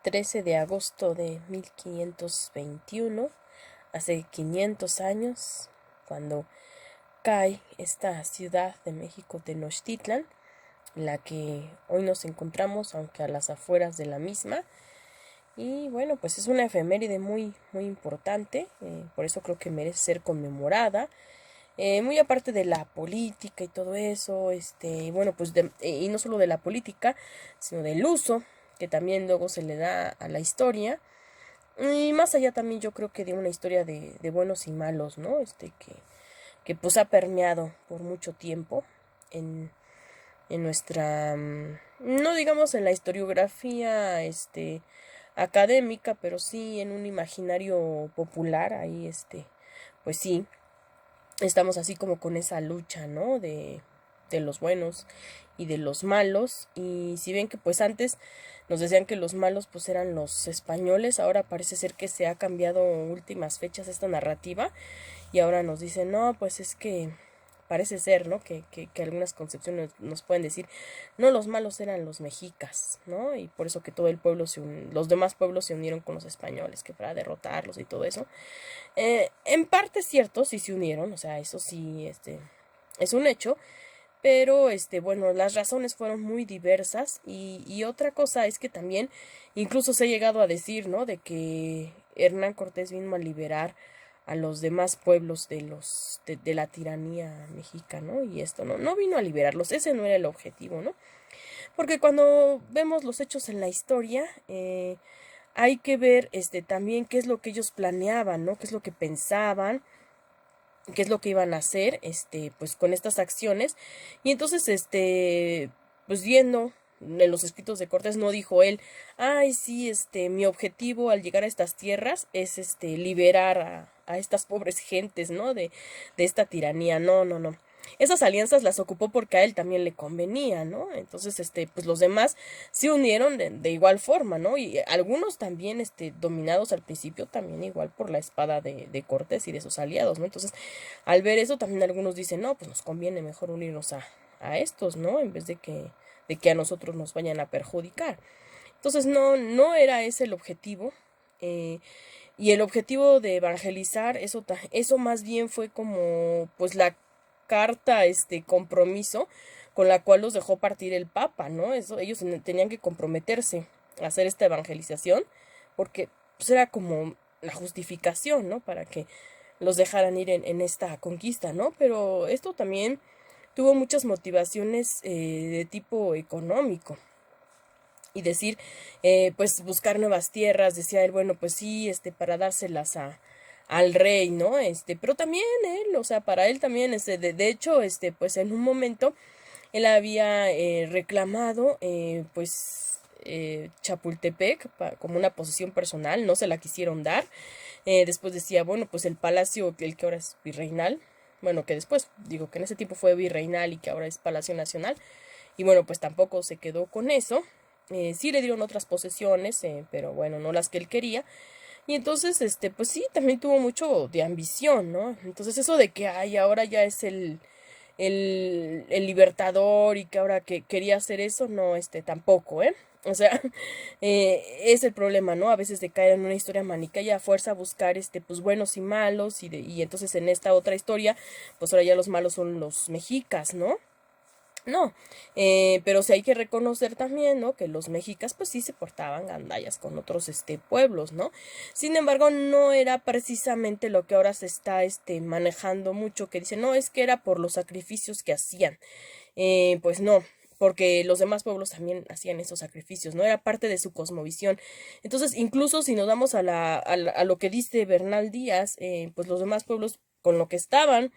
13 de agosto de 1521, hace 500 años, cuando cae esta ciudad de México, Tenochtitlan, en la que hoy nos encontramos, aunque a las afueras de la misma. Y bueno, pues es una efeméride muy, muy importante, por eso creo que merece ser conmemorada. Muy aparte de la política y todo eso, y bueno, pues y no solo de la política, sino del uso que también luego se le da a la historia. Y más allá también yo creo que de una historia de buenos y malos, ¿no? Que pues ha permeado por mucho tiempo en, en nuestra, no digamos en la historiografía, académica, pero sí en un imaginario popular, ahí, pues sí, estamos así como con esa lucha, ¿no? De los buenos y de los malos. Y si ven que pues antes nos decían que los malos pues eran los españoles, ahora parece ser que se ha cambiado últimas fechas esta narrativa y ahora nos dicen, no, pues es que parece ser, ¿no? Que algunas concepciones nos pueden decir, no, los malos eran los mexicas, ¿no? Y por eso que todo el pueblo los demás pueblos se unieron con los españoles, que para derrotarlos y todo eso. En parte es cierto, sí se unieron, o sea, eso sí, es un hecho, pero, bueno, las razones fueron muy diversas y otra cosa es que también incluso se ha llegado a decir, ¿no? De que Hernán Cortés vino a liberar a los demás pueblos de la tiranía mexicana, ¿no? Y esto no vino a liberarlos, ese no era el objetivo, ¿no? Porque cuando vemos los hechos en la historia, hay que ver también qué es lo que ellos planeaban, ¿no? Qué es lo que pensaban, qué es lo que iban a hacer, pues con estas acciones. Y entonces, pues viendo en los escritos de Cortés no dijo él, ay, sí, mi objetivo al llegar a estas tierras es, liberar a estas pobres gentes, ¿no? De esta tiranía. No. Esas alianzas las ocupó porque a él también le convenía, ¿no? Entonces, pues los demás se unieron de igual forma, ¿no? Y algunos también, dominados al principio también igual por la espada de Cortés y de sus aliados, ¿no? Entonces, al ver eso, también algunos dicen, no, pues nos conviene mejor unirnos a estos, ¿no? En vez de que a nosotros nos vayan a perjudicar. Entonces, no era ese el objetivo. Y el objetivo de evangelizar, eso más bien fue como, pues, la carta, compromiso con la cual los dejó partir el Papa, ¿no? Eso, ellos tenían que comprometerse a hacer esta evangelización, porque pues, era como la justificación, ¿no? Para que los dejaran ir en esta conquista, ¿no? Pero esto también tuvo muchas motivaciones de tipo económico y decir, pues buscar nuevas tierras, decía él, bueno, pues sí, para dárselas al rey, ¿no? Pero también él, o sea, para él también, de hecho, pues en un momento él había reclamado, pues, Chapultepec como una posesión personal, no se la quisieron dar. Después decía, bueno, pues el palacio, el que ahora es virreinal, bueno, que después, digo que en ese tiempo fue virreinal y que ahora es Palacio Nacional, y bueno, pues tampoco se quedó con eso. Sí le dieron otras posesiones, pero bueno, no las que él quería. Y entonces, pues sí, también tuvo mucho de ambición, ¿no? Entonces eso de que, ay, ahora ya es el libertador y que ahora que quería hacer eso, no, tampoco, ¿eh? O sea, es el problema, ¿no? A veces de caer en una historia manica y a fuerza buscar, pues buenos y malos y entonces en esta otra historia, pues ahora ya los malos son los mexicas, ¿no? No, pero sí hay que reconocer también, ¿no? Que los mexicas pues sí se portaban gandallas con otros, pueblos, ¿no? Sin embargo, no era precisamente lo que ahora se está, manejando mucho, que dicen, no, es que era por los sacrificios que hacían. Pues no, porque los demás pueblos también hacían esos sacrificios, ¿no? Era parte de su cosmovisión. Entonces, incluso si nos damos a lo que dice Bernal Díaz, pues los demás pueblos con lo que estaban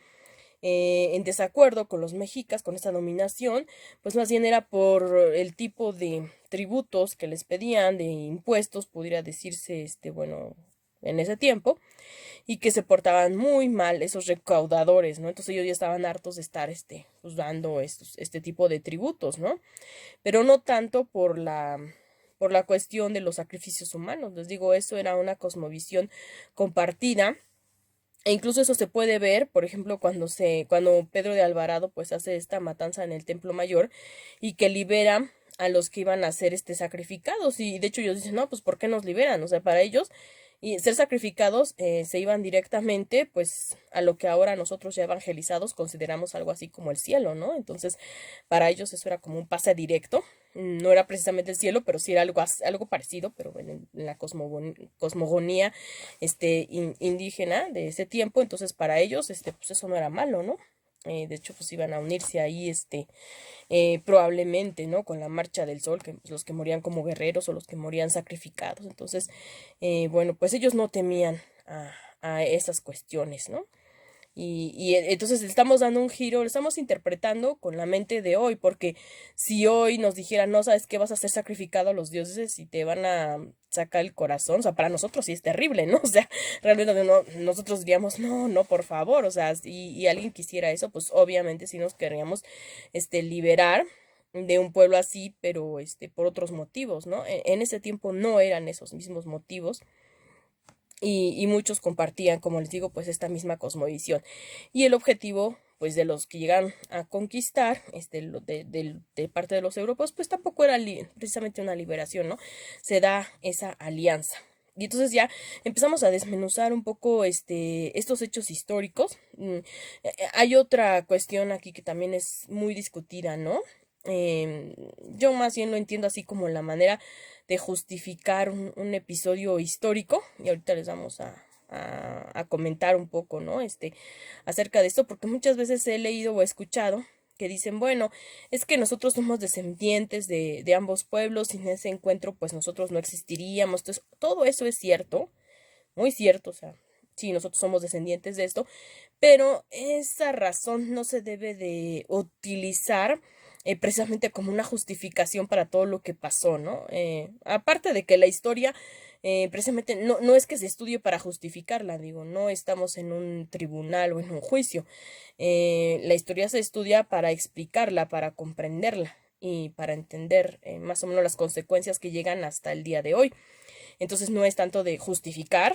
en desacuerdo con los mexicas, con esta dominación, pues más bien era por el tipo de tributos que les pedían, de impuestos, pudiera decirse, bueno, en ese tiempo, y que se portaban muy mal esos recaudadores, ¿no? Entonces ellos ya estaban hartos de estar, pues dando este tipo de tributos, ¿no? Pero no tanto por la cuestión de los sacrificios humanos. Les digo, eso era una cosmovisión compartida e incluso eso se puede ver, por ejemplo, cuando Pedro de Alvarado pues hace esta matanza en el Templo Mayor y que libera a los que iban a ser sacrificados. Y de hecho ellos dicen, no, pues ¿por qué nos liberan? O sea, para ellos y ser sacrificados se iban directamente pues a lo que ahora nosotros ya evangelizados consideramos algo así como el cielo, ¿no? Entonces para ellos eso era como un pase directo. No era precisamente el cielo, pero sí era algo parecido, pero en la cosmogonía indígena de ese tiempo. Entonces para ellos pues eso no era malo, ¿no? De hecho pues iban a unirse ahí probablemente, ¿no? Con la marcha del sol, que pues, los que morían como guerreros o los que morían sacrificados. Entonces, bueno, pues ellos no temían a esas cuestiones, ¿no? Entonces le estamos dando un giro, lo estamos interpretando con la mente de hoy, porque si hoy nos dijeran, no, sabes que vas a ser sacrificado a los dioses y te van a sacar el corazón, o sea, para nosotros sí es terrible, ¿no? O sea, realmente no, nosotros diríamos, no, no, por favor, o sea, y alguien quisiera eso, pues obviamente sí nos querríamos, liberar de un pueblo así, pero, por otros motivos, ¿no? En ese tiempo no eran esos mismos motivos y muchos compartían, como les digo, pues esta misma cosmovisión. Y el objetivo, pues de los que llegaron a conquistar, de parte de los europeos, pues tampoco era precisamente una liberación, ¿no? Se da esa alianza. Y entonces ya empezamos a desmenuzar un poco estos hechos históricos. Hay otra cuestión aquí que también es muy discutida, ¿no? Yo más bien lo entiendo así como la manera de justificar un episodio histórico, y ahorita les vamos a comentar un poco, ¿no? Acerca de esto, porque muchas veces he leído o escuchado que dicen, bueno, es que nosotros somos descendientes de ambos pueblos, sin ese encuentro pues nosotros no existiríamos. Entonces, todo eso es cierto, muy cierto, o sea, sí, nosotros somos descendientes de esto, pero esa razón no se debe de utilizar precisamente como una justificación para todo lo que pasó, ¿no? Aparte de que la historia precisamente no es que se estudie para justificarla, digo, no estamos en un tribunal o en un juicio. La historia se estudia para explicarla, para comprenderla y para entender más o menos las consecuencias que llegan hasta el día de hoy. Entonces no es tanto de justificar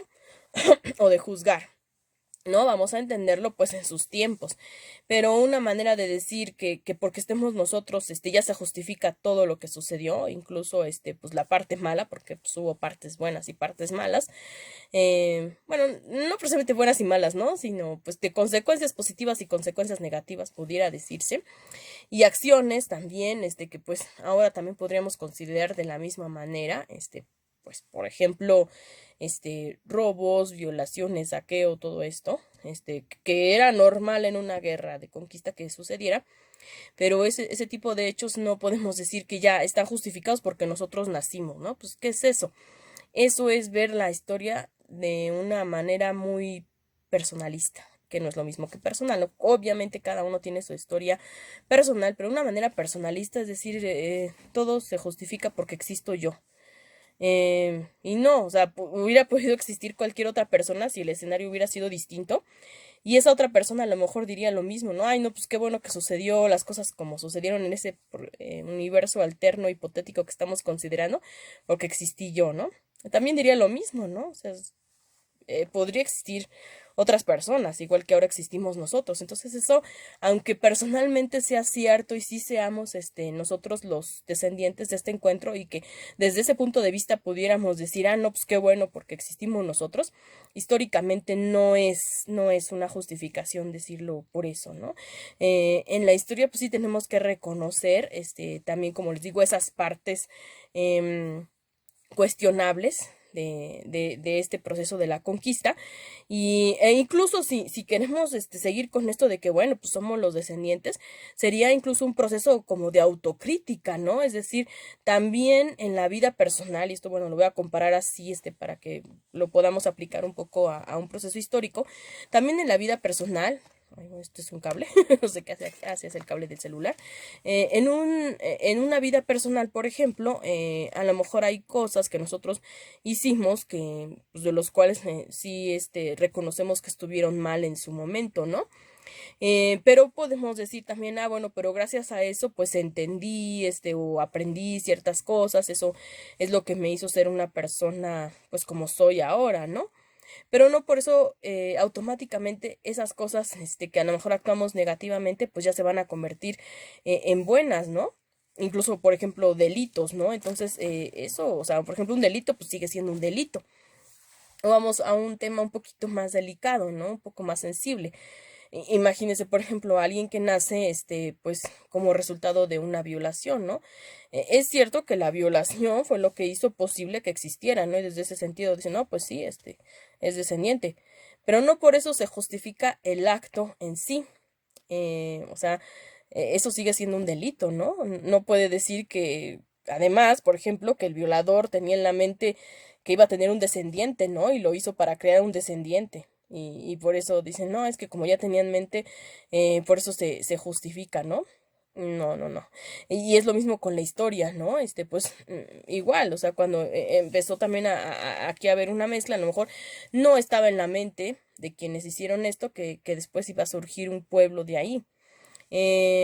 o de juzgar. No, vamos a entenderlo pues en sus tiempos, pero una manera de decir que porque estemos nosotros, ya se justifica todo lo que sucedió, incluso, pues la parte mala, porque pues, hubo partes buenas y partes malas, bueno, no precisamente buenas y malas, ¿no? Sino pues de consecuencias positivas y consecuencias negativas, pudiera decirse, y acciones también, que pues ahora también podríamos considerar de la misma manera, pues por ejemplo, robos, violaciones, saqueo, todo esto, que era normal en una guerra de conquista que sucediera, pero ese tipo de hechos no podemos decir que ya están justificados porque nosotros nacimos, ¿no? Pues, ¿qué es eso? Eso es ver la historia de una manera muy personalista, que no es lo mismo que personal, ¿no? Obviamente cada uno tiene su historia personal, pero una manera personalista, es decir, todo se justifica porque existo yo. Y no, o sea, hubiera podido existir cualquier otra persona si el escenario hubiera sido distinto. Y esa otra persona a lo mejor diría lo mismo, ¿no? Ay, no, pues qué bueno que sucedió las cosas como sucedieron en ese universo alterno hipotético que estamos considerando, porque existí yo, ¿no? También diría lo mismo, ¿no? O sea, podría existir otras personas, igual que ahora existimos nosotros. Entonces eso, aunque personalmente sea cierto y sí seamos nosotros los descendientes de este encuentro y que desde ese punto de vista pudiéramos decir, ah, no, pues qué bueno porque existimos nosotros, históricamente no es una justificación decirlo por eso, ¿no? En la historia pues sí tenemos que reconocer, también como les digo, esas partes cuestionables de este proceso de la conquista e incluso si queremos seguir con esto de que bueno pues somos los descendientes, sería incluso un proceso como de autocrítica, ¿no? Es decir, también en la vida personal, y esto bueno lo voy a comparar así para que lo podamos aplicar un poco a un proceso histórico, también en la vida personal. Ay, bueno, esto es un cable, no sé qué hace, es el cable del celular. En una vida personal, por ejemplo, a lo mejor hay cosas que nosotros hicimos que, pues, de los cuales sí reconocemos que estuvieron mal en su momento, ¿no? Pero podemos decir también, ah, bueno, pero gracias a eso, pues entendí, o aprendí ciertas cosas, eso es lo que me hizo ser una persona, pues como soy ahora, ¿no? Pero no por eso automáticamente esas cosas que a lo mejor actuamos negativamente, pues ya se van a convertir en buenas, ¿no? incluso, por ejemplo, delitos, ¿no? Entonces, eso, o sea, por ejemplo, un delito, pues sigue siendo un delito. O vamos a un tema un poquito más delicado, ¿no? Un poco más sensible. Imagínese, por ejemplo, alguien que nace, pues, como resultado de una violación, ¿no? Es cierto que la violación fue lo que hizo posible que existiera, ¿no? Y desde ese sentido dicen, no, pues sí, es descendiente. Pero no por eso se justifica el acto en sí. O sea, eso sigue siendo un delito, ¿no? No puede decir que, además, por ejemplo, que el violador tenía en la mente que iba a tener un descendiente, ¿no? Y lo hizo para crear un descendiente. Y por eso dicen, no, es que como ya tenía en mente, por eso se justifica, ¿no? No, no, no. Y es lo mismo con la historia, ¿no? Pues igual, o sea, cuando empezó también aquí a haber una mezcla, a lo mejor no estaba en la mente de quienes hicieron esto, que después iba a surgir un pueblo de ahí.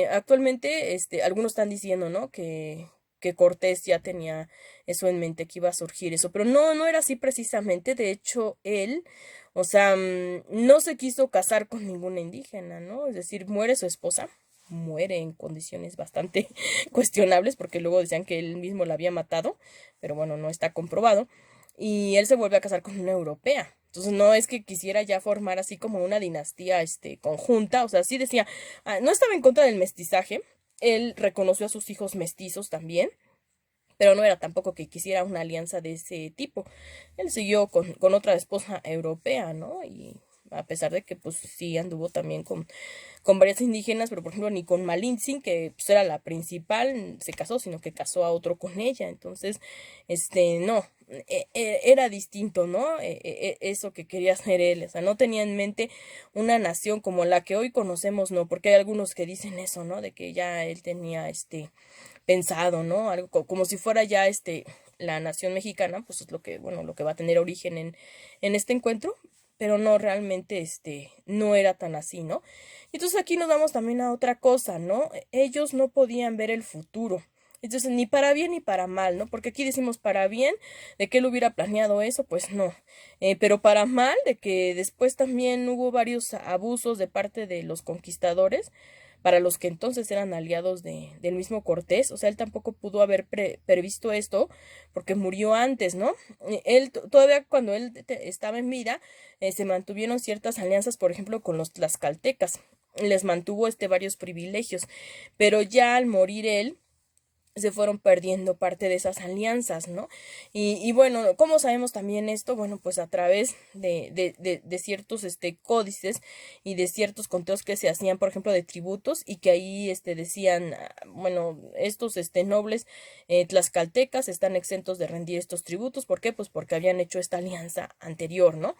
Actualmente, algunos están diciendo, ¿no? Que Cortés ya tenía eso en mente, que iba a surgir eso, pero no, no era así precisamente. De hecho, él, o sea, no se quiso casar con ninguna indígena, ¿no? Es decir, muere su esposa, muere en condiciones bastante cuestionables, porque luego decían que él mismo la había matado, pero bueno, no está comprobado, y él se vuelve a casar con una europea. Entonces no es que quisiera ya formar así como una dinastía conjunta, o sea, sí decía, no estaba en contra del mestizaje, él reconoció a sus hijos mestizos también, pero no era tampoco que quisiera una alianza de ese tipo. Él siguió con otra esposa europea, ¿no? Y a pesar de que pues sí anduvo también con varias indígenas, pero por ejemplo ni con Malintzin, que pues, era la principal, se casó, sino que casó a otro con ella. Entonces, no, era distinto, ¿no? Eso que quería hacer él, o sea, no tenía en mente una nación como la que hoy conocemos, ¿no? Porque hay algunos que dicen eso, ¿no? De que ya él tenía, pensado, ¿no? Algo como si fuera ya, la nación mexicana, pues es lo que, bueno, lo que va a tener origen en este encuentro, pero no realmente, no era tan así, ¿no? Entonces aquí nos vamos también a otra cosa, ¿no? Ellos no podían ver el futuro. Entonces, ni para bien ni para mal, ¿no? Porque aquí decimos para bien, de que él hubiera planeado eso, pues no. Pero para mal, de que después también hubo varios abusos de parte de los conquistadores, para los que entonces eran aliados del mismo Cortés. O sea, él tampoco pudo haber previsto esto, porque murió antes, ¿no? Él, todavía cuando él estaba en vida, se mantuvieron ciertas alianzas, por ejemplo, con los tlaxcaltecas. Les mantuvo varios privilegios, pero ya al morir él, se fueron perdiendo parte de esas alianzas, ¿no? Y bueno, ¿cómo sabemos también esto? Bueno, pues a través de ciertos códices y de ciertos conteos que se hacían, por ejemplo, de tributos, y que ahí decían, bueno, estos nobles tlaxcaltecas están exentos de rendir estos tributos. ¿Por qué? Pues porque habían hecho esta alianza anterior, ¿no?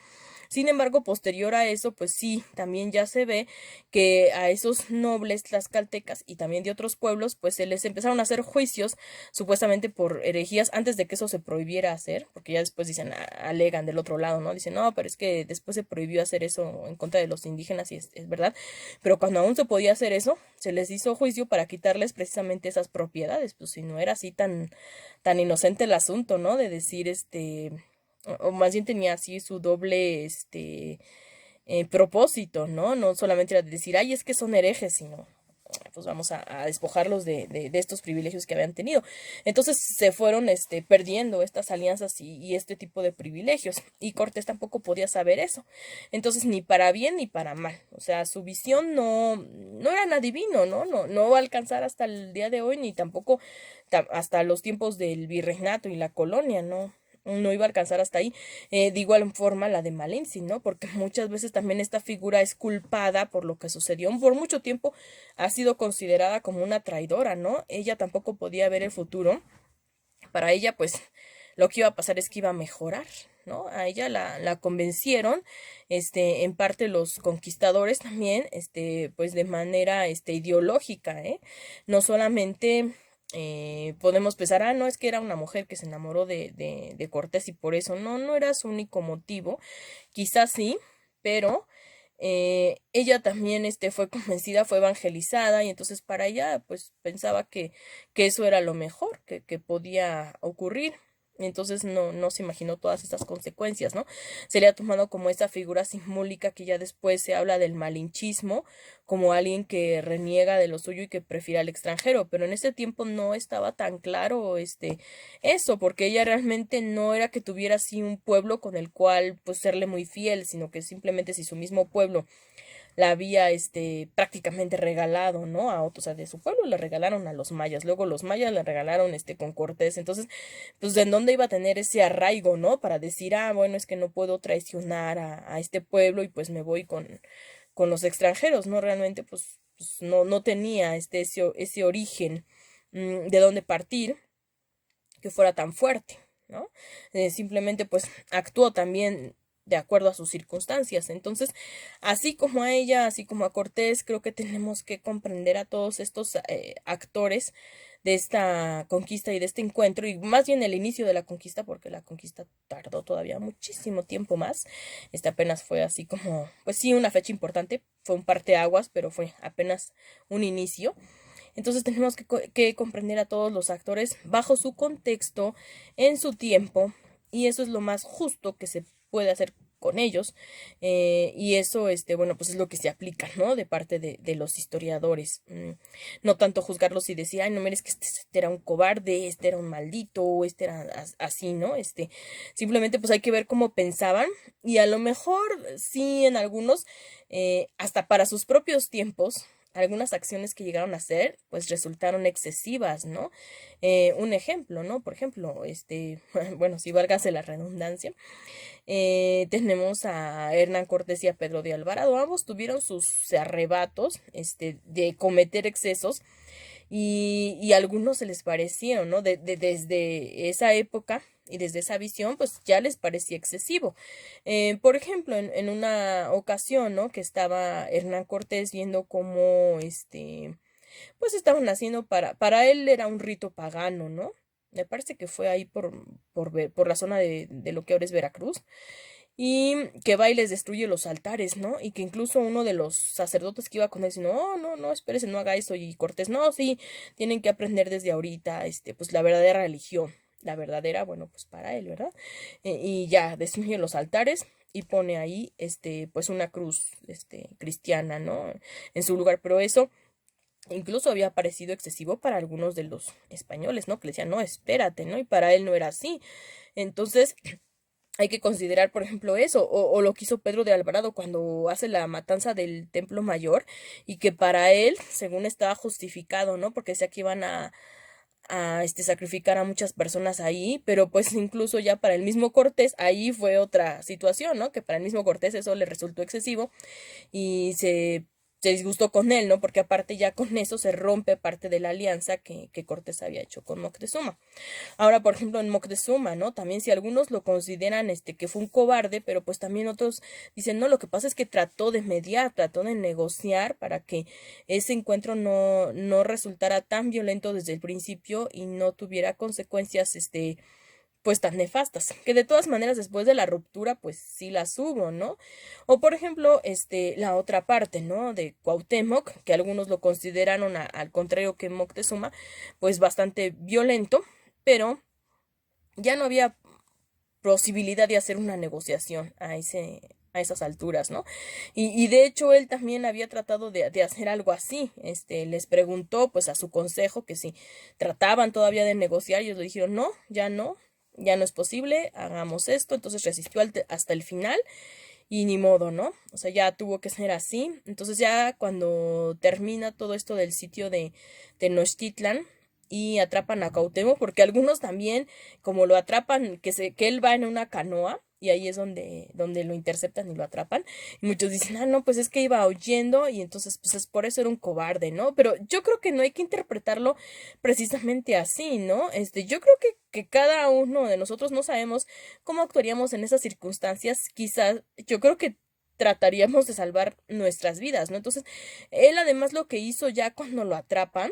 Sin embargo, posterior a eso, pues sí, también ya se ve que a esos nobles tlaxcaltecas y también de otros pueblos, pues se les empezaron a hacer juicios supuestamente por herejías antes de que eso se prohibiera hacer, porque ya después dicen, alegan del otro lado, ¿no? Dicen, no, pero es que después se prohibió hacer eso en contra de los indígenas y es verdad, pero cuando aún se podía hacer eso, se les hizo juicio para quitarles precisamente esas propiedades, pues si no era así tan inocente el asunto, ¿no? De decir, o más bien tenía así su doble, propósito, ¿no? No solamente era de decir, ay, es que son herejes, sino, pues vamos a despojarlos de estos privilegios que habían tenido. Entonces se fueron, perdiendo estas alianzas y este tipo de privilegios. Y Cortés tampoco podía saber eso. Entonces, ni para bien ni para mal. O sea, su visión no era nada divino, ¿no? No va a alcanzar hasta el día de hoy, ni tampoco hasta los tiempos del virreinato y la colonia, ¿no? No iba a alcanzar hasta ahí. De igual forma la de Malintzin, ¿no? Porque muchas veces también esta figura es culpada por lo que sucedió. Por mucho tiempo ha sido considerada como una traidora, ¿no? Ella tampoco podía ver el futuro. Para ella, pues, lo que iba a pasar es que iba a mejorar, ¿no? A ella la convencieron, en parte los conquistadores también, pues de manera, ideológica, ¿eh? No solamente podemos pensar, no, es que era una mujer que se enamoró de Cortés y por eso, no era su único motivo, quizás sí, pero ella también fue convencida, fue evangelizada, y entonces para ella pues pensaba que eso era lo mejor que podía ocurrir. Entonces no se imaginó todas estas consecuencias, ¿no? Se le ha tomado como esa figura simbólica que ya después se habla del malinchismo, como alguien que reniega de lo suyo y que prefiere al extranjero, pero en ese tiempo no estaba tan claro eso, porque ella realmente no era que tuviera así un pueblo con el cual pues serle muy fiel, sino que simplemente si su mismo pueblo la había prácticamente regalado, ¿no? A otros, o sea, de su pueblo le regalaron a los mayas, luego los mayas le regalaron con Cortés, entonces, pues ¿en dónde iba a tener ese arraigo, ¿no? Para decir, ah, bueno, es que no puedo traicionar a este pueblo y pues me voy con los extranjeros, ¿no? Realmente, pues no tenía ese origen de dónde partir que fuera tan fuerte, ¿no? Simplemente pues actuó también de acuerdo a sus circunstancias. Entonces, así como a ella, así como a Cortés, creo que tenemos que comprender a todos estos actores de esta conquista y de este encuentro, y más bien el inicio de la conquista, porque la conquista tardó todavía muchísimo tiempo más. Apenas fue así como, pues sí, una fecha importante, fue un parteaguas, pero fue apenas un inicio. Entonces tenemos que comprender a todos los actores bajo su contexto, en su tiempo, y eso es lo más justo que se puede hacer con ellos, y eso, bueno, pues es lo que se aplica, ¿no? De parte de los historiadores. No tanto juzgarlos y decir, ay, no, mires que este era un cobarde, este era un maldito, este era así, ¿no? Simplemente pues hay que ver cómo pensaban, y a lo mejor sí en algunos, hasta para sus propios tiempos, algunas acciones que llegaron a hacer, pues resultaron excesivas, ¿no? Un ejemplo, ¿no? Por ejemplo, bueno, si válgase la redundancia, tenemos a Hernán Cortés y a Pedro de Alvarado. Ambos tuvieron sus arrebatos, de cometer excesos, y a algunos se les parecieron, ¿no? Desde esa época y desde esa visión, pues ya les parecía excesivo. Por ejemplo, en una ocasión, ¿no? Que estaba Hernán Cortés viendo cómo, pues estaban haciendo para él era un rito pagano, ¿no? Me parece que fue ahí por la zona de lo que ahora es Veracruz, y que va y les destruye los altares, ¿no? Y que incluso uno de los sacerdotes que iba con él dice, no, espérese, no haga eso. Y Cortés, no, sí, tienen que aprender desde ahorita, pues la verdadera religión, la verdadera, bueno, pues para él, ¿verdad? Y ya, destruye los altares y pone ahí, pues una cruz, cristiana, ¿no? En su lugar, pero eso incluso había parecido excesivo para algunos de los españoles, ¿no? Que le decían, no, espérate, ¿no? Y para él no era así. Entonces, hay que considerar, por ejemplo, eso, o lo que hizo Pedro de Alvarado cuando hace la matanza del Templo Mayor, y que para él, según estaba justificado, ¿no? Porque decía que iban a sacrificar a muchas personas ahí, pero pues incluso ya para el mismo Cortés, ahí fue otra situación, ¿no? Que para el mismo Cortés eso le resultó excesivo y se disgustó con él, ¿no? Porque aparte ya con eso se rompe parte de la alianza que Cortés había hecho con Moctezuma. Ahora, por ejemplo, en Moctezuma, ¿no? También si algunos lo consideran que fue un cobarde, pero pues también otros dicen, no, lo que pasa es que trató de mediar, trató de negociar para que ese encuentro no resultara tan violento desde el principio y no tuviera consecuencias, pues tan nefastas, que de todas maneras después de la ruptura pues sí las hubo, ¿no? O por ejemplo, la otra parte, ¿no? De Cuauhtémoc, que algunos lo consideraron al contrario que Moctezuma, pues bastante violento, pero ya no había posibilidad de hacer una negociación a esas alturas, ¿no? Y de hecho él también había tratado de hacer algo así, les preguntó pues a su consejo que si trataban todavía de negociar, y ellos le dijeron, no, ya no es posible, hagamos esto, entonces resistió hasta el final, y ni modo, ¿no? O sea, ya tuvo que ser así. Entonces ya cuando termina todo esto del sitio de Tenochtitlan y atrapan a Cuauhtémoc, porque algunos también, como lo atrapan, que él va en una canoa, y ahí es donde lo interceptan y lo atrapan, y muchos dicen, no, pues es que iba huyendo, y entonces pues es por eso era un cobarde, ¿no? Pero yo creo que no hay que interpretarlo precisamente así, ¿no? Yo creo que cada uno de nosotros no sabemos cómo actuaríamos en esas circunstancias. Quizás yo creo que trataríamos de salvar nuestras vidas, ¿no? Entonces, él además lo que hizo ya cuando lo atrapan,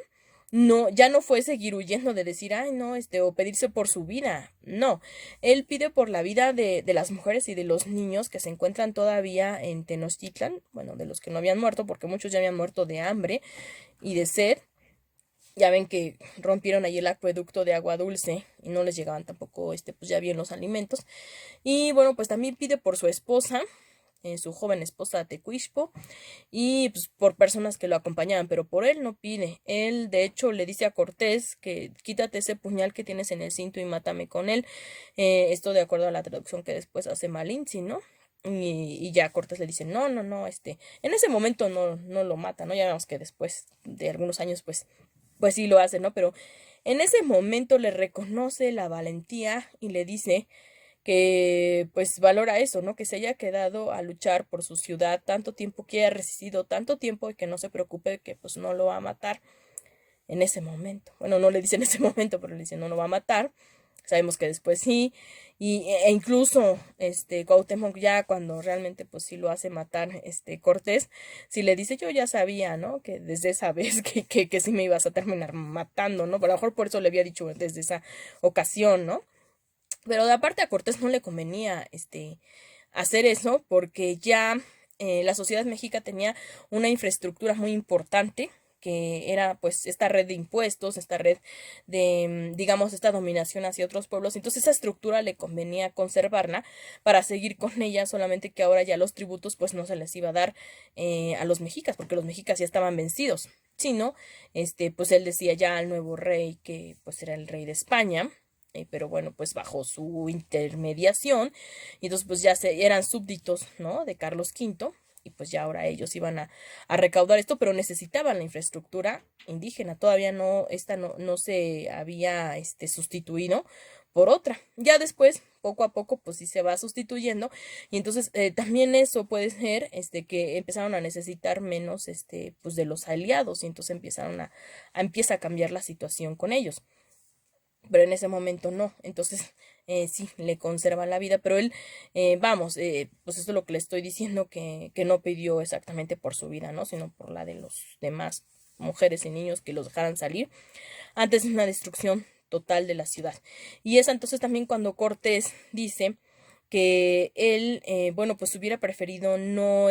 no, ya no fue seguir huyendo de decir, ay, no, o pedirse por su vida. No, él pide por la vida de las mujeres y de los niños que se encuentran todavía en Tenochtitlan, bueno, de los que no habían muerto, porque muchos ya habían muerto de hambre y de sed. Ya ven que rompieron ahí el acueducto de agua dulce y no les llegaban tampoco, pues ya bien los alimentos. Y bueno, pues también pide por su esposa, su joven esposa Tecuixpo, y pues por personas que lo acompañaban, pero por él no pide. Él, de hecho, le dice a Cortés que quítate ese puñal que tienes en el cinto y mátame con él. Esto de acuerdo a la traducción que después hace Malinche, ¿no? Y ya Cortés le dice, no, no, no, en ese momento no lo mata, ¿no? Ya vemos que después de algunos años, pues sí lo hace, ¿no? Pero en ese momento le reconoce la valentía y le dice que pues valora eso, ¿no? Que se haya quedado a luchar por su ciudad tanto tiempo, que haya resistido tanto tiempo y que no se preocupe que pues no lo va a matar en ese momento. Bueno, no le dice en ese momento, pero le dice no lo va a matar. Sabemos que después sí, e incluso Cuauhtémoc ya cuando realmente pues sí lo hace matar Cortés, sí le dice yo ya sabía, ¿no? Que desde esa vez que sí me ibas a terminar matando, ¿no? Pero a lo mejor por eso le había dicho desde esa ocasión, ¿no? Pero de aparte a Cortés no le convenía hacer eso porque ya la sociedad mexica tenía una infraestructura muy importante que era pues esta red de impuestos, esta red de, digamos, esta dominación hacia otros pueblos. Entonces esa estructura le convenía conservarla para seguir con ella, solamente que ahora ya los tributos pues no se les iba a dar a los mexicas, porque los mexicas ya estaban vencidos, sino, pues él decía ya al nuevo rey que pues era el rey de España, pero bueno, pues bajo su intermediación, y entonces pues ya eran súbditos, ¿no? De Carlos V, y pues ya ahora ellos iban a recaudar esto, pero necesitaban la infraestructura indígena, todavía no, esta no se había sustituido por otra. Ya después, poco a poco, pues sí se va sustituyendo, y entonces también eso puede ser que empezaron a necesitar menos pues de los aliados, y entonces empieza a cambiar la situación con ellos, pero en ese momento no. Entonces, sí, le conservan la vida, pero él, vamos, pues esto es lo que le estoy diciendo, que no pidió exactamente por su vida, ¿no? Sino por la de los demás mujeres y niños que los dejaran salir antes de una destrucción total de la ciudad. Y es entonces también cuando Cortés dice que él, bueno, pues hubiera preferido no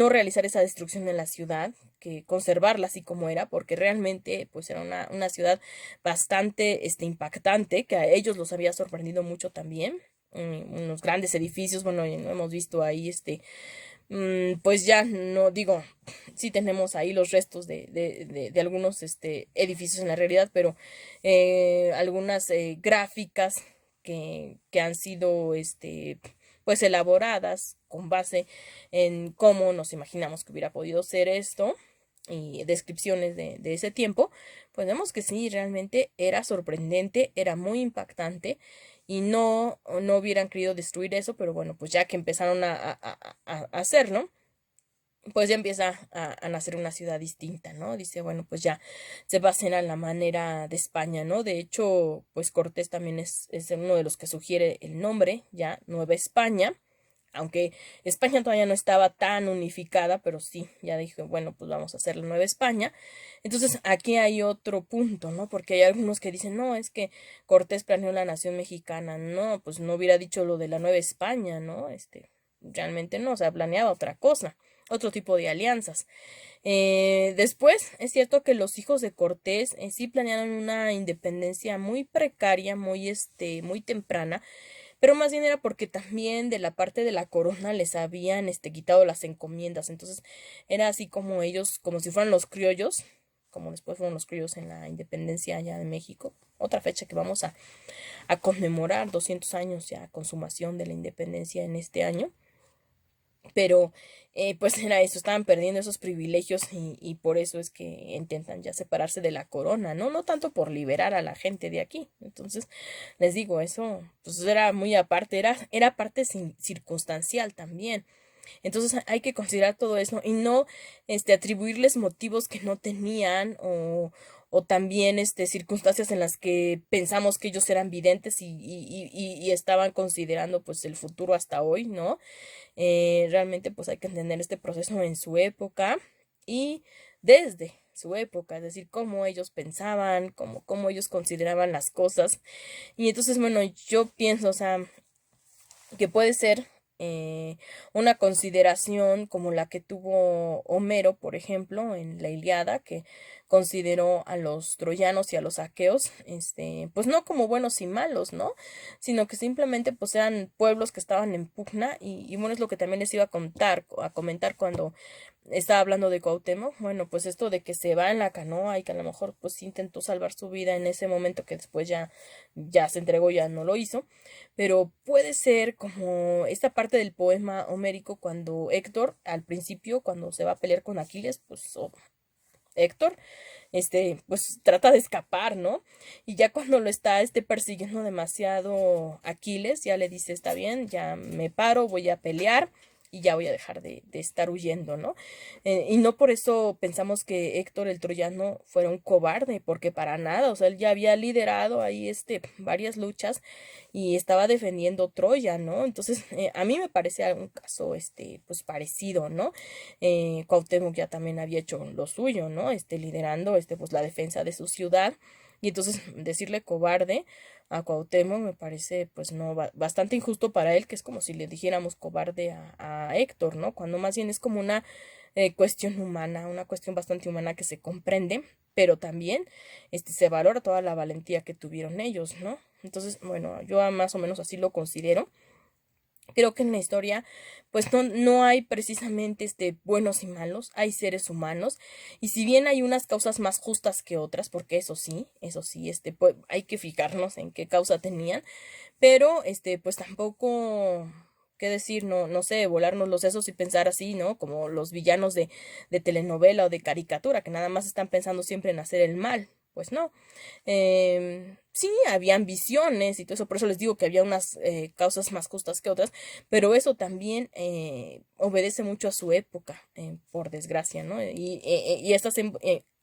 realizar esa destrucción en la ciudad, que conservarla así como era, porque realmente pues era una ciudad bastante impactante, que a ellos los había sorprendido mucho también. Unos grandes edificios, bueno, no hemos visto ahí pues ya no digo, sí tenemos ahí los restos de algunos edificios en la realidad, pero algunas gráficas que han sido pues elaboradas con base en cómo nos imaginamos que hubiera podido ser esto y descripciones de ese tiempo, pues vemos que sí, realmente era sorprendente, era muy impactante y no hubieran querido destruir eso, pero bueno, pues ya que empezaron a hacerlo, pues ya empieza a nacer una ciudad distinta, ¿no? Dice, bueno, pues ya se va a hacer a la manera de España, ¿no? De hecho, pues Cortés también es uno de los que sugiere el nombre, ya, Nueva España, aunque España todavía no estaba tan unificada, pero sí, ya dije, bueno, pues vamos a hacer la Nueva España. Entonces, aquí hay otro punto, ¿no? Porque hay algunos que dicen, no, es que Cortés planeó la nación mexicana. No, pues no hubiera dicho lo de la Nueva España, ¿no? Realmente no, o sea, planeaba otra cosa, otro tipo de alianzas. Después, es cierto que los hijos de Cortés sí planearon una independencia muy precaria, muy temprana, pero más bien era porque también de la parte de la corona les habían quitado las encomiendas. Entonces era así como ellos, como si fueran los criollos, como después fueron los criollos en la independencia allá de México. Otra fecha que vamos a conmemorar, 200 años ya, consumación de la independencia en este año. Pero pues era eso, estaban perdiendo esos privilegios y por eso es que intentan ya separarse de la corona, ¿no? No tanto por liberar a la gente de aquí. Entonces, les digo, eso pues era muy aparte, era parte circunstancial también. Entonces hay que considerar todo eso y no atribuirles motivos que no tenían o también circunstancias en las que pensamos que ellos eran videntes y estaban considerando pues el futuro hasta hoy, ¿no? Realmente pues hay que entender este proceso en su época y desde su época, es decir, cómo ellos pensaban, cómo ellos consideraban las cosas. Y entonces, bueno, yo pienso, o sea, que puede ser una consideración como la que tuvo Homero, por ejemplo, en la Ilíada, que consideró a los troyanos y a los aqueos, pues no como buenos y malos, ¿no? Sino que simplemente pues eran pueblos que estaban en pugna y bueno, es lo que también les iba a comentar cuando estaba hablando de Cuauhtémoc. Bueno, pues esto de que se va en la canoa y que a lo mejor pues intentó salvar su vida en ese momento que después ya se entregó, ya no lo hizo, pero puede ser como esta parte del poema homérico cuando Héctor al principio cuando se va a pelear con Aquiles, pues Héctor pues trata de escapar, ¿no? Y ya cuando lo está persiguiendo demasiado Aquiles, ya le dice, está bien, ya me paro, voy a pelear y ya voy a dejar de estar huyendo, ¿no? Y no por eso pensamos que Héctor el troyano fuera un cobarde, porque para nada, o sea, él ya había liderado ahí varias luchas y estaba defendiendo Troya, ¿no? Entonces, a mí me parece un caso, pues parecido, ¿no? Cuauhtémoc ya también había hecho lo suyo, ¿no? Liderando, pues la defensa de su ciudad. Y entonces decirle cobarde a Cuauhtémoc me parece, pues no, bastante injusto para él, que es como si le dijéramos cobarde a Héctor, ¿no? Cuando más bien es como una cuestión humana, una cuestión bastante humana que se comprende, pero también se valora toda la valentía que tuvieron ellos, ¿no? Entonces, bueno, yo más o menos así lo considero. Creo que en la historia, pues no hay precisamente buenos y malos, hay seres humanos, y si bien hay unas causas más justas que otras, porque eso sí, pues, hay que fijarnos en qué causa tenían, pero pues tampoco, qué decir, no sé, volarnos los sesos y pensar así, ¿no? Como los villanos de telenovela o de caricatura, que nada más están pensando siempre en hacer el mal. Pues no. Sí, había ambiciones y todo eso, por eso les digo que había unas causas más justas que otras, pero eso también obedece mucho a su época, por desgracia, ¿no? Y estas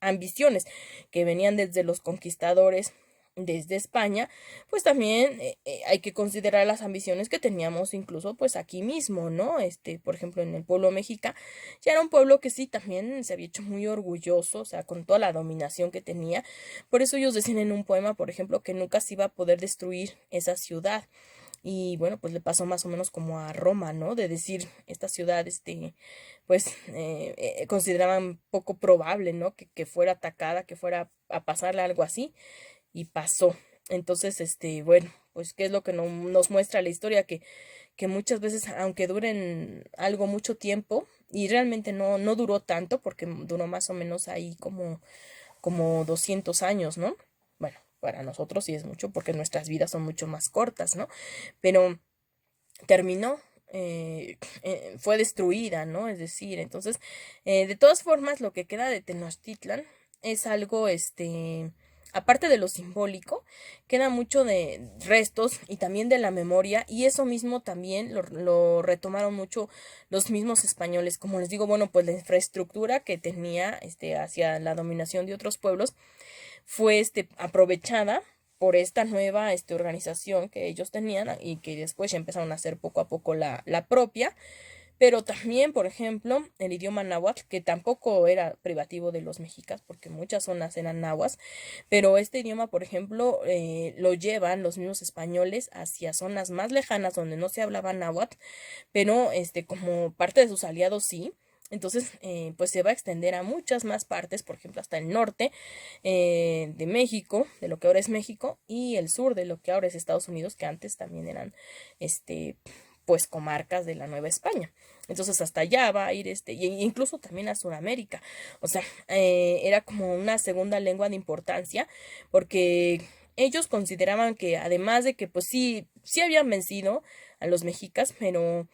ambiciones que venían desde los conquistadores, desde España, pues también hay que considerar las ambiciones que teníamos incluso pues aquí mismo, ¿no? Por ejemplo, en el pueblo mexica, ya era un pueblo que sí también se había hecho muy orgulloso, o sea, con toda la dominación que tenía. Por eso ellos decían en un poema, por ejemplo, que nunca se iba a poder destruir esa ciudad. Y bueno, pues le pasó más o menos como a Roma, ¿no? De decir, esta ciudad, pues consideraban poco probable, ¿no? Que fuera atacada, que fuera a pasarle algo así y pasó. Entonces, bueno, pues qué es lo que nos muestra la historia, que muchas veces, aunque duren algo mucho tiempo, y realmente no duró tanto, porque duró más o menos ahí como 200 años, ¿no? Bueno, para nosotros sí es mucho, porque nuestras vidas son mucho más cortas, ¿no? Pero terminó, fue destruida, ¿no? Es decir, entonces, de todas formas, lo que queda de Tenochtitlan es algo, aparte de lo simbólico, queda mucho de restos y también de la memoria, y eso mismo también lo retomaron mucho los mismos españoles. Como les digo, bueno, pues la infraestructura que tenía hacia la dominación de otros pueblos fue aprovechada por esta nueva organización que ellos tenían y que después ya empezaron a hacer poco a poco la propia. Pero también, por ejemplo, el idioma náhuatl, que tampoco era privativo de los mexicas, porque muchas zonas eran nahuas, pero este idioma, por ejemplo, lo llevan los mismos españoles hacia zonas más lejanas donde no se hablaba náhuatl, pero como parte de sus aliados sí. Entonces, pues se va a extender a muchas más partes, por ejemplo, hasta el norte de México, de lo que ahora es México, y el sur de lo que ahora es Estados Unidos, que antes también eran, pues, comarcas de la Nueva España. Entonces, hasta allá va a ir y incluso también a Sudamérica. O sea, era como una segunda lengua de importancia, porque ellos consideraban que además de que, pues sí habían vencido a los mexicas, pero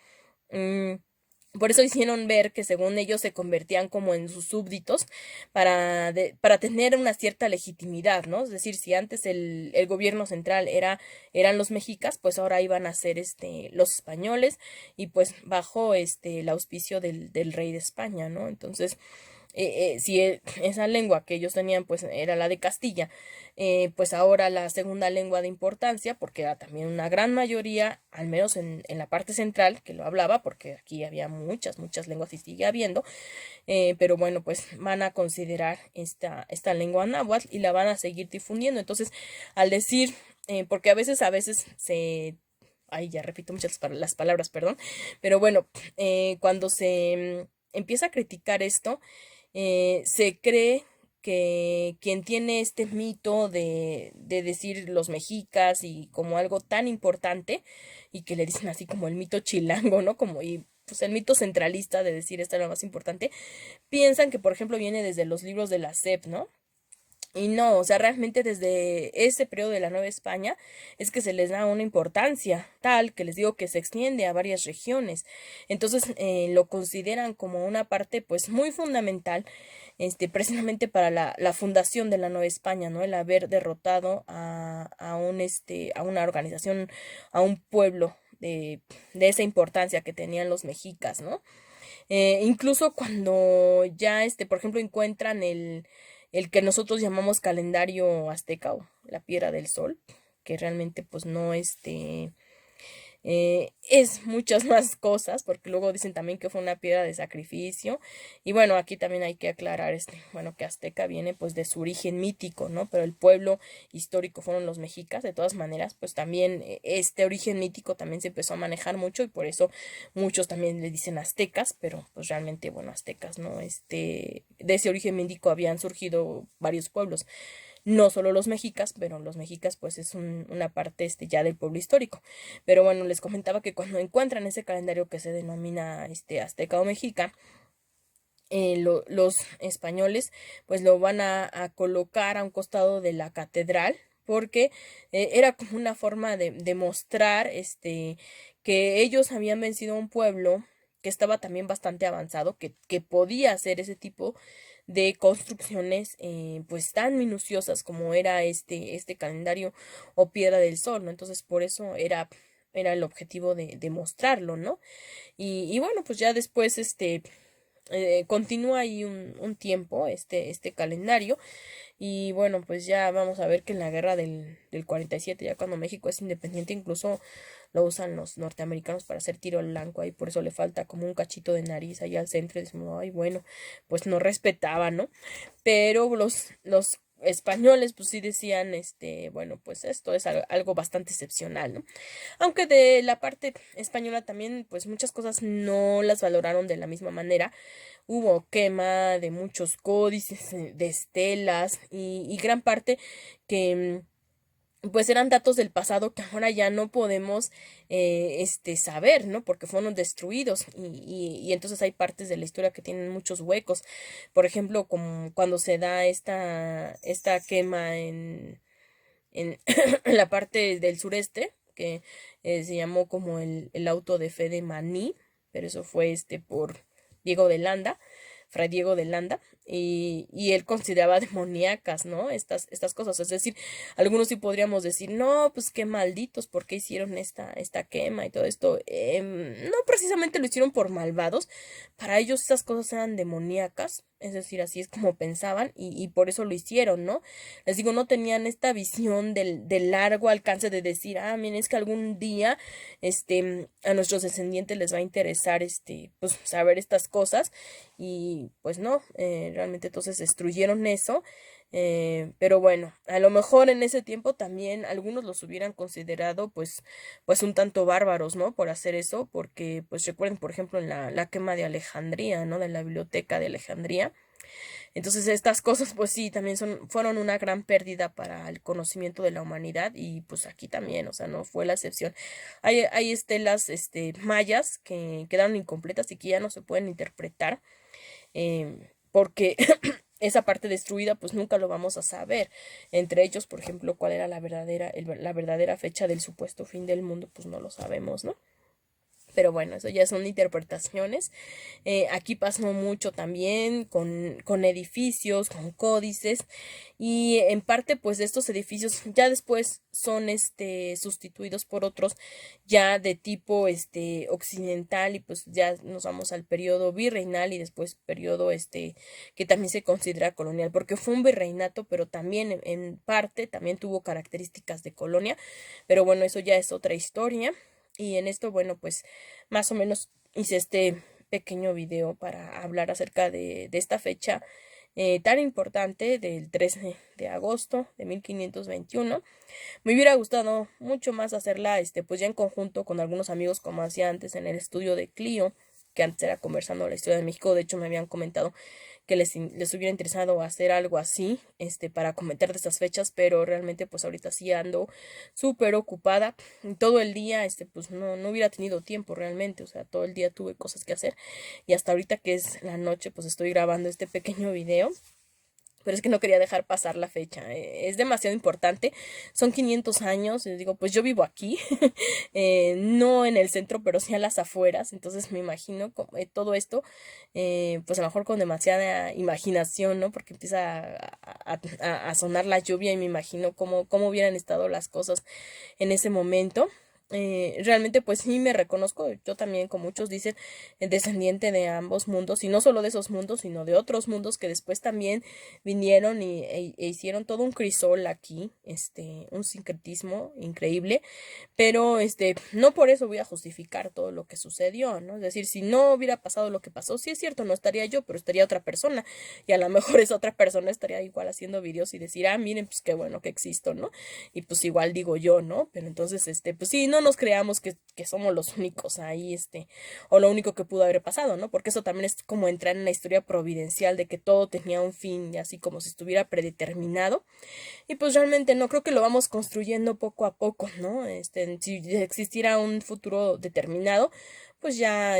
por eso hicieron ver que según ellos se convertían como en sus súbditos para tener una cierta legitimidad, ¿no? Es decir, si antes el gobierno central eran los mexicas, pues ahora iban a ser los españoles y pues bajo el auspicio del rey de España, ¿no? Entonces, si esa lengua que ellos tenían pues era la de Castilla, pues ahora la segunda lengua de importancia, porque era también una gran mayoría, al menos en la parte central, que lo hablaba, porque aquí había muchas lenguas y sigue habiendo, pero bueno, pues van a considerar esta lengua náhuatl y la van a seguir difundiendo. Entonces, al decir, porque a veces ay, ya repito muchas las palabras, perdón, pero bueno, cuando se empieza a criticar esto, se cree que quien tiene este mito de decir los mexicas y como algo tan importante, y que le dicen así como el mito chilango, ¿no? Como y pues el mito centralista de decir esto es lo más importante, piensan que por ejemplo viene desde los libros de la SEP, ¿no? Y no, o sea, realmente desde ese periodo de la Nueva España es que se les da una importancia tal que les digo que se extiende a varias regiones. Entonces lo consideran como una parte pues muy fundamental, precisamente para la fundación de la Nueva España, ¿no? El haber derrotado a una organización, a un pueblo de esa importancia que tenían los mexicas, ¿no? Incluso cuando ya, por ejemplo, encuentran el que nosotros llamamos calendario azteca o la piedra del sol, que realmente pues no, es muchas más cosas, porque luego dicen también que fue una piedra de sacrificio. Y bueno, aquí también hay que aclarar, bueno, que azteca viene pues de su origen mítico, ¿no? Pero el pueblo histórico fueron los mexicas. De todas maneras, pues también este origen mítico también se empezó a manejar mucho y por eso muchos también le dicen aztecas, pero pues realmente, bueno, aztecas, ¿no? De ese origen mítico habían surgido varios pueblos, no solo los mexicas, pero los mexicas pues es una parte ya del pueblo histórico. Pero bueno, les comentaba que cuando encuentran ese calendario que se denomina azteca o mexica, los españoles pues lo van a colocar a un costado de la catedral porque era como una forma de mostrar que ellos habían vencido a un pueblo que estaba también bastante avanzado, que podía hacer ese tipo de construcciones pues tan minuciosas como era este calendario o piedra del sol, ¿no? Entonces por eso era el objetivo de mostrarlo, ¿no? Y bueno, pues ya después continúa ahí un tiempo este calendario y bueno, pues ya vamos a ver que en la guerra del 47, ya cuando México es independiente, incluso lo usan los norteamericanos para hacer tiro al blanco, ahí por eso le falta como un cachito de nariz ahí al centro y decimos, ay, bueno, pues no respetaban, ¿no? Pero los españoles pues sí decían, bueno, pues esto es algo bastante excepcional, ¿no? Aunque de la parte española también, pues muchas cosas no las valoraron de la misma manera. Hubo quema de muchos códices, de estelas y gran parte que pues eran datos del pasado que ahora ya no podemos saber, ¿no? Porque fueron destruidos y entonces hay partes de la historia que tienen muchos huecos. Por ejemplo, como cuando se da esta quema en en la parte del sureste, que se llamó como el auto de fe de Maní, pero eso fue por Diego de Landa, Fray Diego de Landa, y él consideraba demoníacas, ¿no? Estas cosas. Es decir, algunos sí podríamos decir, no, pues qué malditos, ¿por qué hicieron esta quema y todo esto? No precisamente lo hicieron por malvados, para ellos esas cosas eran demoníacas, es decir, así es como pensaban, y por eso lo hicieron, ¿no? Les digo, no tenían esta visión del largo alcance de decir, ah, miren, es que algún día, a nuestros descendientes les va a interesar, pues, saber estas cosas, y pues no, realmente entonces destruyeron eso, pero bueno, a lo mejor en ese tiempo también algunos los hubieran considerado, pues un tanto bárbaros, ¿no? Por hacer eso, porque, pues recuerden, por ejemplo, en la quema de Alejandría, ¿no? De la biblioteca de Alejandría, entonces estas cosas pues sí, también fueron una gran pérdida para el conocimiento de la humanidad y pues aquí también, o sea, no fue la excepción. Hay estelas mayas que quedaron incompletas y que ya no se pueden interpretar porque esa parte destruida pues nunca lo vamos a saber. Entre ellos, por ejemplo, cuál era la verdadera fecha del supuesto fin del mundo, pues no lo sabemos, ¿no? Pero bueno, eso ya son interpretaciones. Aquí pasó mucho también con edificios, con códices. Y en parte, pues estos edificios ya después son sustituidos por otros ya de tipo occidental. Y pues ya nos vamos al periodo virreinal y después periodo que también se considera colonial. Porque fue un virreinato, pero también en parte también tuvo características de colonia. Pero bueno, eso ya es otra historia. Y en esto, bueno, pues más o menos hice este pequeño video para hablar acerca de esta fecha tan importante del 13 de agosto de 1521. Me hubiera gustado mucho más hacerla, pues ya en conjunto con algunos amigos como hacía antes en el estudio de Clio, que antes era conversando la historia de México. De hecho, me habían comentado que les hubiera interesado hacer algo así, para comentar de estas fechas, pero realmente pues ahorita sí ando súper ocupada. Todo el día, pues no hubiera tenido tiempo realmente, o sea, todo el día tuve cosas que hacer y hasta ahorita que es la noche, pues estoy grabando este pequeño video. Pero es que no quería dejar pasar la fecha. Es demasiado importante. Son 500 años. Les digo, pues yo vivo aquí. No en el centro, pero sí a las afueras. Entonces me imagino todo esto, pues a lo mejor con demasiada imaginación, ¿no? Porque empieza a sonar la lluvia y me imagino cómo hubieran estado las cosas en ese momento. Realmente pues sí me reconozco, yo también como muchos dicen, descendiente de ambos mundos, y no solo de esos mundos, sino de otros mundos que después también vinieron e hicieron todo un crisol aquí, un sincretismo increíble, pero no por eso voy a justificar todo lo que sucedió, ¿no? Es decir, si no hubiera pasado lo que pasó, sí es cierto, no estaría yo, pero estaría otra persona, y a lo mejor esa otra persona estaría igual haciendo videos y decir, ah, miren, pues qué bueno que existo, ¿no? Y pues igual digo yo, ¿no? Pero entonces, pues sí, no nos creamos que somos los únicos ahí, o lo único que pudo haber pasado, ¿no? Porque eso también es como entrar en la historia providencial de que todo tenía un fin y así como si estuviera predeterminado. Y pues realmente no creo que lo vamos construyendo poco a poco, ¿no? Si existiera un futuro determinado, pues ya,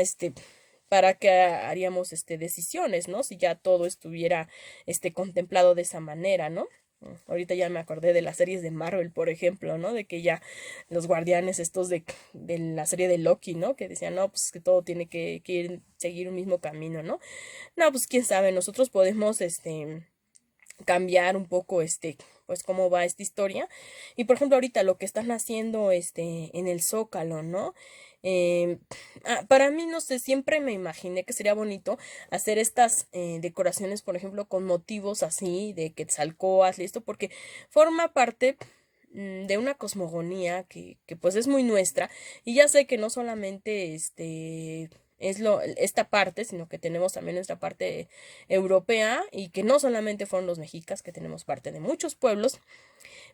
¿para qué haríamos, decisiones, ¿no? Si ya todo estuviera, contemplado de esa manera, ¿no? Ahorita ya me acordé de las series de Marvel, por ejemplo, ¿no? De que ya los guardianes estos de la serie de Loki, ¿no? Que decían, no, pues que todo tiene que seguir un mismo camino, ¿no? No, pues quién sabe, nosotros podemos, cambiar un poco, pues cómo va esta historia. Y por ejemplo, ahorita lo que están haciendo, en el Zócalo, ¿no? Em, para mí, no sé, siempre me imaginé que sería bonito hacer estas decoraciones, por ejemplo, con motivos así de Quetzalcóatl, esto, porque forma parte de una cosmogonía que pues es muy nuestra. Y ya sé que no solamente es esta parte, sino que tenemos también nuestra parte europea, y que no solamente fueron los mexicas, que tenemos parte de muchos pueblos,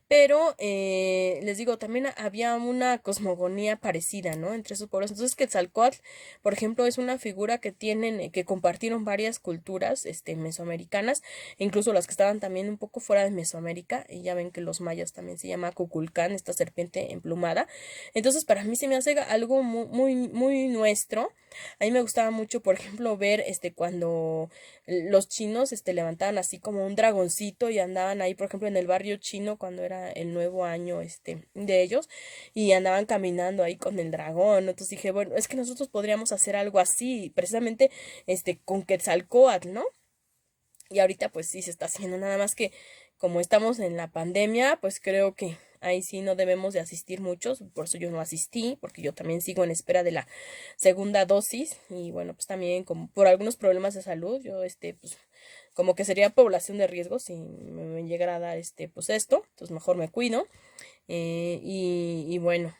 pero les digo, también había una cosmogonía parecida, ¿no? Entre esos pueblos. Entonces, Quetzalcóatl, por ejemplo, es una figura que tienen, que compartieron varias culturas, mesoamericanas, e incluso las que estaban también un poco fuera de Mesoamérica, y ya ven que los mayas también se llama Cuculcán, esta serpiente emplumada. Entonces, para mí se me hace algo muy, muy, muy nuestro. A mí me gustaba mucho, por ejemplo, ver, cuando los chinos, levantaban así como un dragoncito y andaban ahí, por ejemplo, en el barrio chino cuando era el nuevo año, de ellos, y andaban caminando ahí con el dragón. Entonces dije, bueno, es que nosotros podríamos hacer algo así, precisamente, con Quetzalcóatl, ¿no? Y ahorita pues sí se está haciendo, nada más que como estamos en la pandemia, pues creo que ahí sí no debemos de asistir muchos, por eso yo no asistí, porque yo también sigo en espera de la segunda dosis, y bueno, pues también como por algunos problemas de salud, yo pues como que sería población de riesgo si me llegara a dar pues esto, entonces mejor me cuido. Y bueno,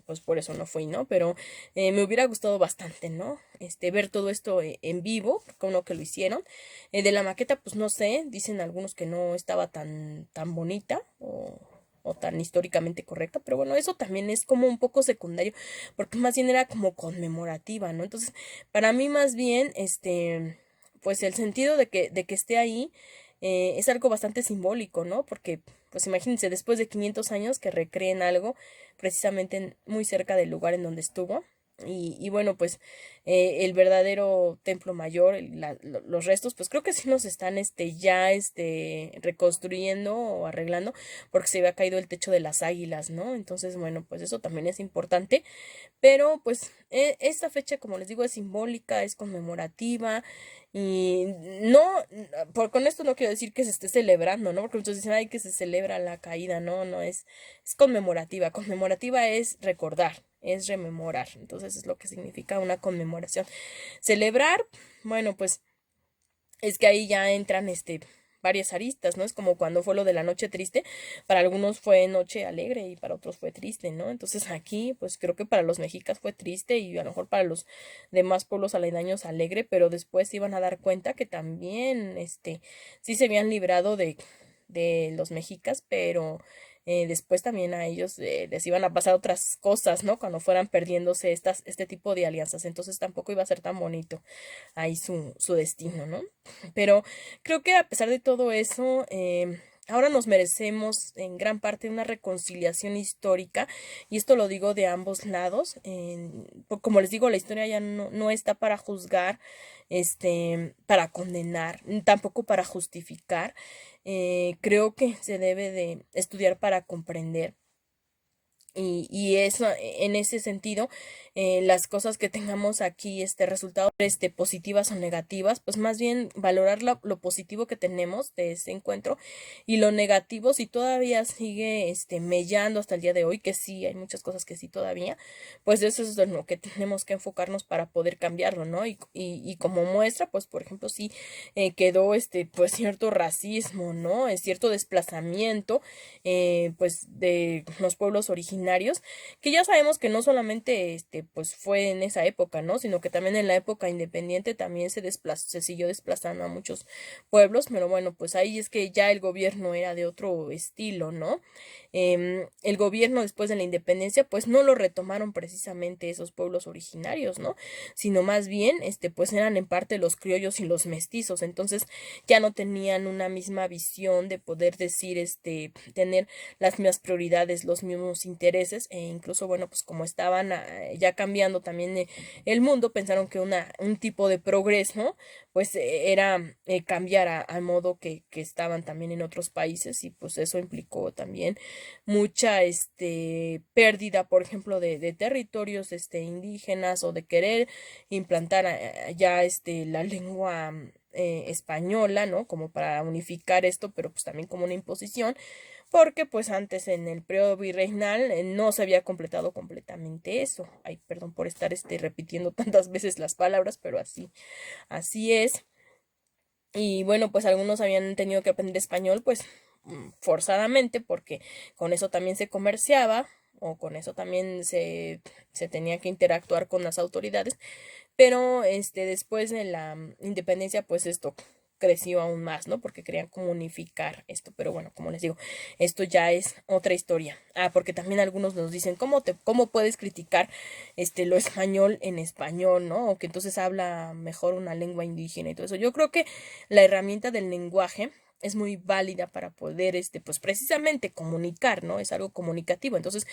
pues por eso no fui, ¿no? Pero me hubiera gustado bastante, ¿no? Ver todo esto en vivo, como que lo hicieron. De la maqueta, pues no sé, dicen algunos que no estaba tan bonita o tan históricamente correcta, pero bueno, eso también es como un poco secundario, porque más bien era como conmemorativa, ¿no? Entonces, para mí más bien, pues el sentido de que esté ahí es algo bastante simbólico, ¿no? Porque, pues imagínense, después de 500 años que recreen algo precisamente muy cerca del lugar en donde estuvo. Y bueno, pues el verdadero templo mayor, los restos, pues creo que sí los están ya reconstruyendo o arreglando, porque se había caído el techo de las águilas, ¿no? Entonces, bueno, pues eso también es importante. Pero pues esta fecha, como les digo, es simbólica, es conmemorativa, y no, con esto no quiero decir que se esté celebrando, ¿no? Porque muchos dicen, ay, que se celebra la caída, no, no, es conmemorativa. Conmemorativa es recordar, es rememorar, entonces es lo que significa una conmemoración. Celebrar, bueno, pues es que ahí ya entran, varias aristas, ¿no? Es como cuando fue lo de la noche triste, para algunos fue noche alegre y para otros fue triste, ¿no? Entonces aquí, pues creo que para los mexicas fue triste y a lo mejor para los demás pueblos aledaños alegre, pero después se iban a dar cuenta que también, sí se habían librado de los mexicas, pero después también a ellos les iban a pasar otras cosas, ¿no? Cuando fueran perdiéndose este tipo de alianzas. Entonces tampoco iba a ser tan bonito ahí su destino, ¿no? Pero creo que a pesar de todo eso, ahora nos merecemos en gran parte una reconciliación histórica, y esto lo digo de ambos lados. Como les digo, la historia ya no está para juzgar, para condenar, tampoco para justificar. Creo que se debe de estudiar para comprender. Y eso, en ese sentido, las cosas que tengamos aquí, resultado, positivas o negativas, pues más bien valorar lo positivo que tenemos de este encuentro, y lo negativo, si todavía sigue, mellando hasta el día de hoy, que sí, hay muchas cosas que sí todavía, pues eso es en lo que tenemos que enfocarnos para poder cambiarlo, ¿no? Y como muestra, pues por ejemplo, sí quedó, pues cierto racismo, ¿no? Es cierto desplazamiento, pues de los pueblos originarios, que ya sabemos que no solamente pues fue en esa época, ¿no? Sino que también en la época independiente también se siguió desplazando a muchos pueblos, pero bueno, pues ahí es que ya el gobierno era de otro estilo, ¿no? El gobierno después de la independencia pues no lo retomaron precisamente esos pueblos originarios, ¿no? Sino más bien pues eran en parte los criollos y los mestizos. Entonces ya no tenían una misma visión de poder decir, tener las mismas prioridades, los mismos intereses, e incluso, bueno, pues como estaban ya cambiando también el mundo, pensaron que un tipo de progreso, pues era cambiar al modo que estaban también en otros países, y pues eso implicó también mucha, pérdida, por ejemplo, de territorios, indígenas, o de querer implantar ya, la lengua española, ¿no? Como para unificar esto, pero pues también como una imposición, porque pues antes en el periodo virreinal no se había completado completamente eso. Ay, perdón por estar repitiendo tantas veces las palabras, pero así es. Y bueno, pues algunos habían tenido que aprender español, pues forzadamente, porque con eso también se comerciaba, o con eso también se tenía que interactuar con las autoridades, pero después de la independencia, pues esto creció aún más, ¿no? Porque querían como unificar esto, pero bueno, como les digo, esto ya es otra historia. Porque también algunos nos dicen, cómo puedes criticar lo español en español, ¿no? O que entonces habla mejor una lengua indígena y todo eso. Yo creo que la herramienta del lenguaje es muy válida para poder, pues precisamente comunicar, ¿no? Es algo comunicativo. Entonces,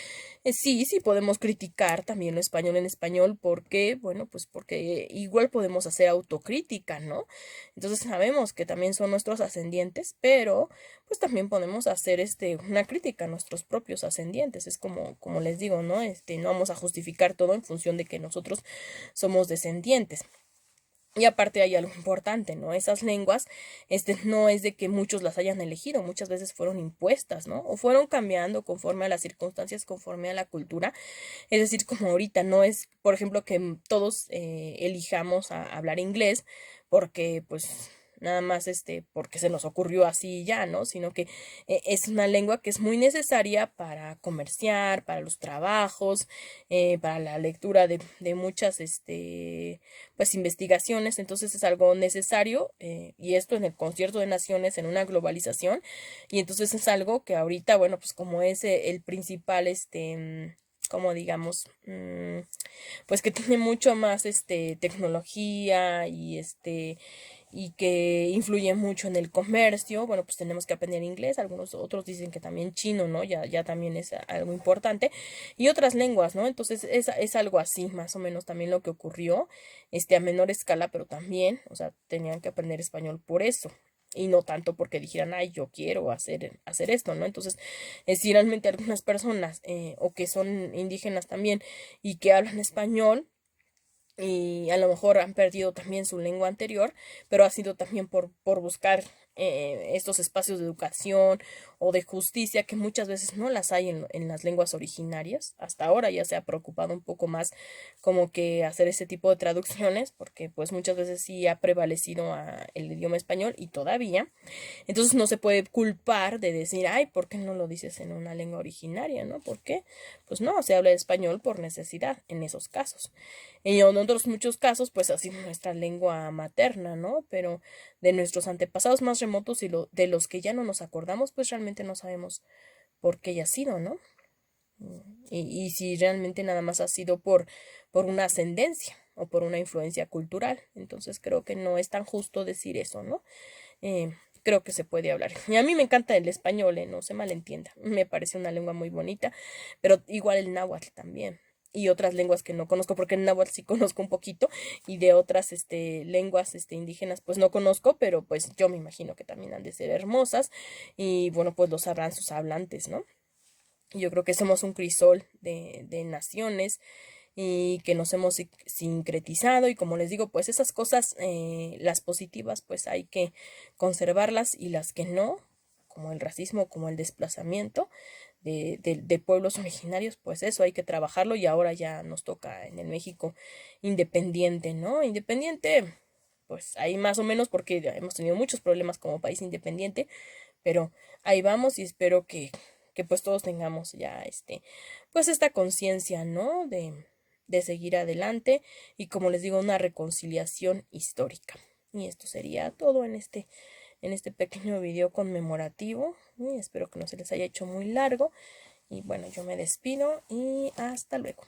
sí podemos criticar también lo español en español, porque, bueno, pues porque igual podemos hacer autocrítica, ¿no? Entonces sabemos que también son nuestros ascendientes, pero pues también podemos hacer una crítica a nuestros propios ascendientes. Es como les digo, ¿no? No vamos a justificar todo en función de que nosotros somos descendientes. Y aparte hay algo importante, ¿no? Esas lenguas, no es de que muchos las hayan elegido, muchas veces fueron impuestas, ¿no? O fueron cambiando conforme a las circunstancias, conforme a la cultura. Es decir, como ahorita no es, por ejemplo, que todos elijamos a hablar inglés porque, pues, nada más porque se nos ocurrió así ya, ¿no? Sino que es una lengua que es muy necesaria para comerciar, para los trabajos, para la lectura de muchas, pues, investigaciones. Entonces es algo necesario, y esto en el concierto de naciones, en una globalización, y entonces es algo que ahorita, bueno, pues como es el principal, como digamos, pues que tiene mucho más tecnología, y que influye mucho en el comercio. Bueno, pues tenemos que aprender inglés. Algunos otros dicen que también chino, ¿no? Ya también es algo importante, y otras lenguas, ¿no? Entonces es algo así más o menos también lo que ocurrió, a menor escala, pero también, o sea, tenían que aprender español por eso, y no tanto porque dijeran, ay, yo quiero hacer esto, ¿no? Entonces, si realmente algunas personas, o que son indígenas también, y que hablan español, y a lo mejor han perdido también su lengua anterior, pero ha sido también por buscar estos espacios de educación o de justicia que muchas veces no las hay en las lenguas originarias. Hasta ahora ya se ha preocupado un poco más como que hacer ese tipo de traducciones, porque pues muchas veces sí ha prevalecido el idioma español y todavía. Entonces no se puede culpar de decir, ay, ¿por qué no lo dices en una lengua originaria? ¿No? ¿Por qué? Pues no, se habla español por necesidad en esos casos. Y en otros muchos casos, pues así nuestra lengua materna, ¿no? Pero de nuestros antepasados más remotos y de los que ya no nos acordamos, pues realmente no sabemos por qué haya sido, ¿no? Y si realmente nada más ha sido por una ascendencia o por una influencia cultural. Entonces creo que no es tan justo decir eso, ¿no? Creo que se puede hablar. Y a mí me encanta el español, no se malentienda. Me parece una lengua muy bonita, pero igual el náhuatl también. Y otras lenguas que no conozco, porque el náhuatl sí conozco un poquito, y de otras lenguas indígenas pues no conozco, pero pues yo me imagino que también han de ser hermosas, y bueno, pues lo sabrán sus hablantes, ¿no? Yo creo que somos un crisol de naciones y que nos hemos sincretizado y como les digo, pues esas cosas, las positivas, pues hay que conservarlas y las que no, como el racismo, como el desplazamiento de pueblos originarios, pues eso hay que trabajarlo y ahora ya nos toca en el México independiente, ¿no? Independiente, pues ahí más o menos porque ya hemos tenido muchos problemas como país independiente, pero ahí vamos y espero que pues todos tengamos ya pues esta conciencia, ¿no? De seguir adelante y como les digo, una reconciliación histórica. Y esto sería todo en este pequeño video conmemorativo. Y espero que no se les haya hecho muy largo. Y bueno, yo me despido y hasta luego.